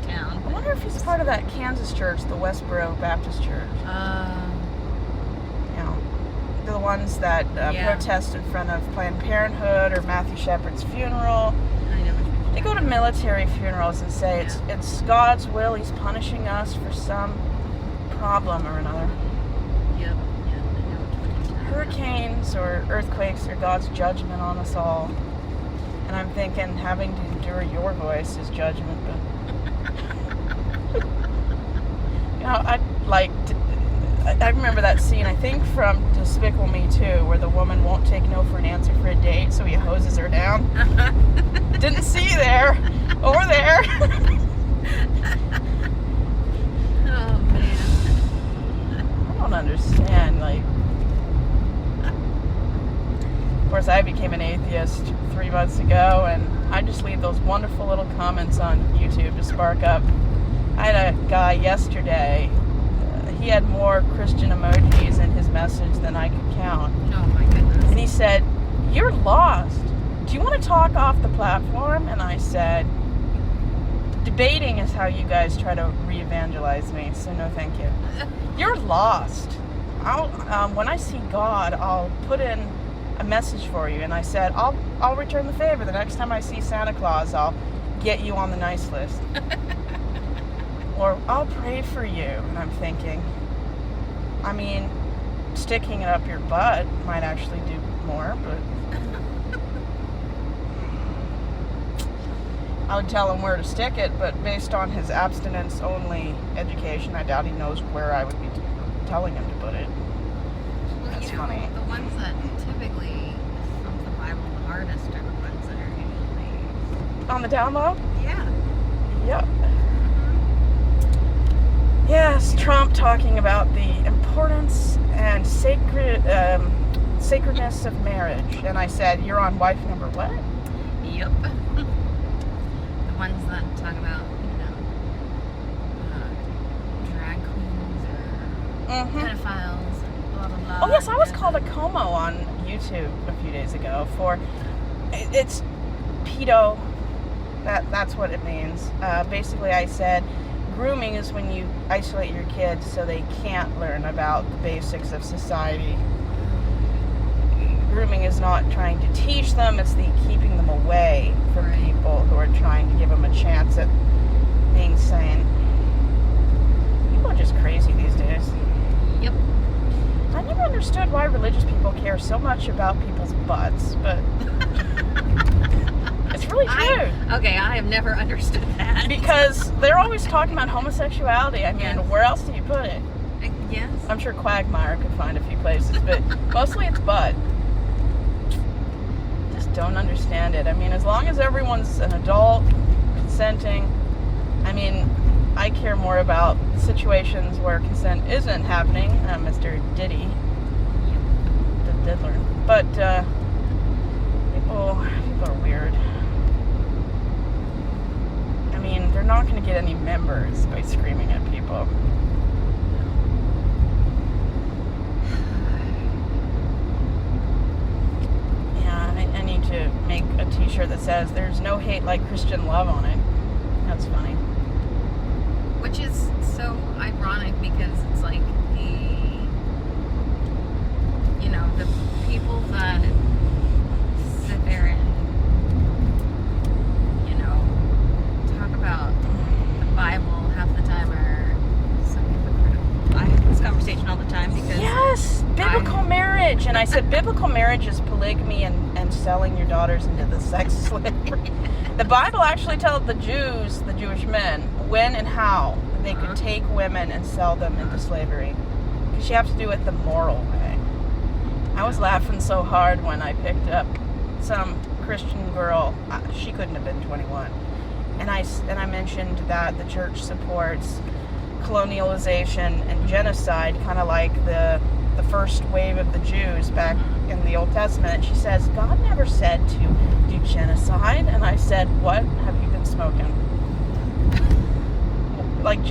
Koreatown. I wonder if he's part of that Kansas church, the Westboro Baptist Church. You know, the ones that protest in front of Planned Parenthood or Matthew Shepard's funeral. I know. They go to military funerals and say it's God's will. He's punishing us for some problem or another. Yep. I know what you're Hurricanes or earthquakes are God's judgment on us all. And I'm thinking having to endure your voice is judgment. But you know, I remember that scene, I think from Despicable Me 2, where the woman won't take no for an answer for a date, so he hoses her down. Didn't see you there. Over there. Oh, man. I don't understand, of course, I became an atheist 3 months ago, and I just leave those wonderful little comments on YouTube to spark up. I had a guy yesterday, he had more Christian emojis in his message than I could count. Oh, my goodness. And he said, "You're lost. Do you want to talk off the platform?" And I said, "Debating is how you guys try to re-evangelize me, so no thank you." You're lost. When I see God, I'll put in a message for you. And I said, I'll return the favor. The next time I see Santa Claus, I'll get you on the nice list. Or I'll pray for you. And I'm thinking, sticking it up your butt might actually do more, but I would tell him where to stick it, but based on his abstinence-only education, I doubt he knows where I would be telling him to put it. Well, That's funny. The ones that typically from the Bible the hardest are the ones that are usually... On the down low? Yeah. Yep. Yes, Trump talking about the importance and sacredness of marriage. And I said, "You're on wife number what?" Yep. The ones that talk about, drag queens or pedophiles and blah, blah, blah. Oh, yes, I was called a como on YouTube a few days ago for, it's pedo, that's what it means. Basically, I said, grooming is when you isolate your kids so they can't learn about the basics of society. Grooming is not trying to teach them, it's the keeping them away from people who are trying to give them a chance at being sane. People are just crazy these days. Yep. I never understood why religious people care so much about people's butts, but it's really true. I have never understood that. Because they're always talking about homosexuality. Where else do you put it? Yes. I'm sure Quagmire could find a few places, but mostly it's butt. Just don't understand it. As long as everyone's an adult, consenting, I care more about situations where consent isn't happening, Mr. Diddy, the diddler. But people are weird. They're not going to get any members by screaming at people. Yeah, I need to make a t-shirt that says "There's no hate like Christian love" on it. That's funny. Which is so ironic because it's like the people that sit there and, talk about the Bible half the time are so hypocritical. I have this conversation all the time because... Yes! Biblical marriage! And I said biblical marriage is polygamy and selling your daughters into the sex slavery. The Bible actually tells the Jews, the Jewish men, when and how they could take women and sell them into slavery. Because you have to do it the moral way. I was laughing so hard when I picked up some Christian girl. She couldn't have been 21. And I mentioned that the church supports colonialization and genocide, kind of like the first wave of the Jews back in the Old Testament. And she says, God never said to do genocide. And I said, what have you been smoking? Like